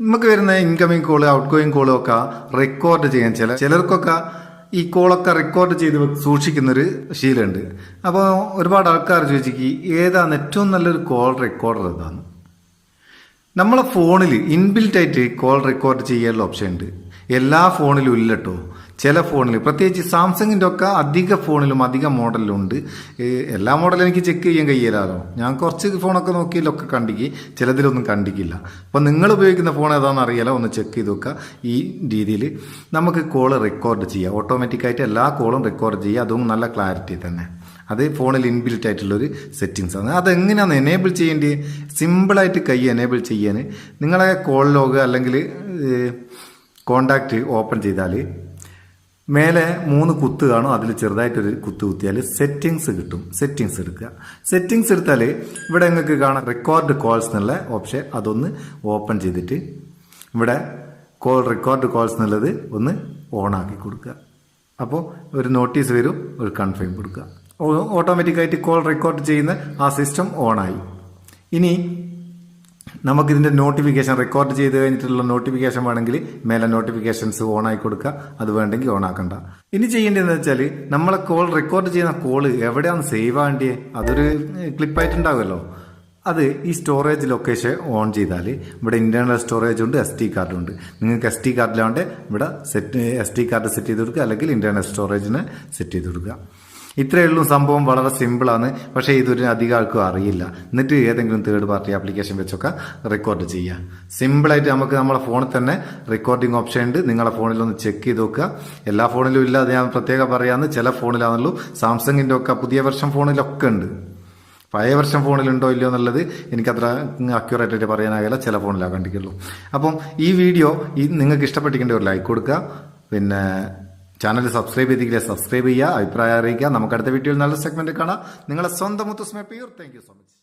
നമുക്ക് വരുന്ന incoming call out going കോളും ഒക്കെ റെക്കോർഡ് ചെയ്യാൻ ചിലർക്കൊക്കെ ഈ കോളൊക്കെ റെക്കോർഡ് ചെയ്ത് സൂക്ഷിക്കുന്നൊരു ശീലമുണ്ട്. അപ്പോൾ ഒരുപാട് ആൾക്കാർ ചോദിച്ചിക്ക് ഏതാണ് ഏറ്റവും നല്ലൊരു കോൾ റെക്കോർഡർ ഏതാണ്. നമ്മളെ ഫോണിൽ ഇൻബിൽറ്റ് ആയിട്ട് കോൾ റെക്കോർഡ് ചെയ്യാനുള്ള ഓപ്ഷൻ ഉണ്ട്. എല്ലാ ഫോണിലും ഇല്ല കേട്ടോ. ചില ഫോണിൽ പ്രത്യേകിച്ച് സാംസങ്ങിൻ്റെ ഒക്കെ അധിക ഫോണിലും അധിക മോഡലിലും ഉണ്ട്. എല്ലാ മോഡലും എനിക്ക് ചെക്ക് ചെയ്യാൻ കഴിയില്ലല്ലോ. ഞാൻ കുറച്ച് ഫോണൊക്കെ നോക്കിയാലൊക്കെ കണ്ടിക്ക്, ചിലതിലൊന്നും കണ്ടിക്കില്ല. അപ്പോൾ നിങ്ങൾ ഉപയോഗിക്കുന്ന ഫോൺ ഏതാണെന്ന് അറിയാലോ, ഒന്ന് ചെക്ക് ചെയ്ത് നോക്കുക. ഈ രീതിയിൽ നമുക്ക് കോള് റെക്കോർഡ് ചെയ്യാം. ഓട്ടോമാറ്റിക്കായിട്ട് എല്ലാ കോളും റെക്കോർഡ് ചെയ്യുക, അതും നല്ല ക്ലാരിറ്റി തന്നെ. അത് ഫോണിൽ ഇൻബിൽറ്റ് ആയിട്ടുള്ളൊരു സെറ്റിങ്സ് ആണ്. അതെങ്ങനെയാണ് എനേബിൾ ചെയ്യേണ്ടത്? സിമ്പിളായിട്ട് കൈ എനേബിൾ ചെയ്യാൻ നിങ്ങളെ കോൾ ലോഗ് അല്ലെങ്കിൽ കോണ്ടാക്റ്റ് ഓപ്പൺ ചെയ്താൽ മേലെ 3 കുത്ത് കാണും. അതിൽ ചെറുതായിട്ടൊരു കുത്ത് കുത്തിയാൽ സെറ്റിങ്സ് കിട്ടും. സെറ്റിങ്സ് എടുക്കുക. സെറ്റിങ്സ് എടുത്താൽ ഇവിടെ നിങ്ങൾക്ക് കാണാം റെക്കോർഡ് കോൾസ് എന്നുള്ള ഓപ്ഷൻ. അതൊന്ന് ഓപ്പൺ ചെയ്തിട്ട് ഇവിടെ കോൾ റെക്കോർഡ് കോൾസ് എന്നുള്ളത് ഒന്ന് ഓൺ ആക്കി കൊടുക്കുക. അപ്പോൾ ഒരു നോട്ടീസ് വരും, ഒരു കൺഫേം കൊടുക്കുക. ഓട്ടോമാറ്റിക്കായിട്ട് കോൾ റെക്കോർഡ് ചെയ്യുന്ന ആ സിസ്റ്റം ഓണായി. ഇനി നമുക്കിതിൻ്റെ നോട്ടിഫിക്കേഷൻ റെക്കോർഡ് ചെയ്ത് കഴിഞ്ഞിട്ടുള്ള നോട്ടിഫിക്കേഷൻ വേണമെങ്കിൽ മേലെ നോട്ടിഫിക്കേഷൻസ് ഓൺ ആയി കൊടുക്കുക. അത് വേണ്ടെങ്കിൽ ഓൺ ആക്കണ്ട. ഇനി ചെയ്യേണ്ടതെന്ന് വെച്ചാൽ നമ്മളെ കോൾ റെക്കോർഡ് ചെയ്യുന്ന കോള് എവിടെയാണ് സേവ് ആകേണ്ടത്? അതൊരു ക്ലിപ്പായിട്ടുണ്ടാവുമല്ലോ. അത് ഈ സ്റ്റോറേജ് ലൊക്കേഷൻ ഓൺ ചെയ്താൽ ഇവിടെ ഇന്റേണൽ സ്റ്റോറേജ് ഉണ്ട്, SD കാർഡും ഉണ്ട്. നിങ്ങൾക്ക് SD കാർഡിലാണ്ട് ഇവിടെ SD കാർഡ് സെറ്റ് ചെയ്ത് കൊടുക്കുക, അല്ലെങ്കിൽ ഇന്റേണൽ സ്റ്റോറേജിനെ സെറ്റ് ചെയ്ത് കൊടുക്കുക. ഇത്രയേ ഉള്ളൂ. സംഭവം വളരെ സിമ്പിളാണ്. പക്ഷേ ഇതൊരു അധികം ആൾക്കും അറിയില്ല. എന്നിട്ട് ഏതെങ്കിലും തേർഡ് പാർട്ടി ആപ്ലിക്കേഷൻ വെച്ചൊക്കെ റെക്കോർഡ് ചെയ്യുക. സിമ്പിളായിട്ട് നമുക്ക് നമ്മളെ ഫോണിൽ തന്നെ റെക്കോർഡിംഗ് ഓപ്ഷൻ ഉണ്ട്. നിങ്ങളെ ഫോണിലൊന്ന് ചെക്ക് ചെയ്ത് നോക്കുക. എല്ലാ ഫോണിലും ഇല്ല, അത് ഞാൻ പ്രത്യേകം പറയാമെന്ന്. ചില ഫോണിലാണല്ലോ. സാംസങ്ങിൻ്റെ ഒക്കെ പുതിയ വെർഷൻ ഫോണിലൊക്കെ ഉണ്ട്. പഴയ വെർഷൻ ഫോണിലുണ്ടോ ഇല്ലയോ എന്നുള്ളത് എനിക്കത്ര അക്യൂറേറ്റ് ആയിട്ട് പറയാനാകില്ല. ചില ഫോണിലാണ് കണ്ടിട്ടുള്ളൂ. അപ്പം ഈ വീഡിയോ നിങ്ങൾക്ക് ഇഷ്ടപ്പെട്ടിരിക്കേണ്ട ഒരു ലൈക്ക് കൊടുക്കുക. പിന്നെ ചാനൽ സബ്സ്ക്രൈബ് ചെയ്തിട്ടില്ല, സബ്സ്ക്രൈബ് ചെയ്യുക, അഭിപ്രായം അറിയിക്കുക. നമുക്ക് അടുത്ത വീഡിയോയിൽ നല്ല സെഗ്മെന്റ് കാണാം. നിങ്ങളെ സ്വന്തം Muthus Meppayur. Thank you so much.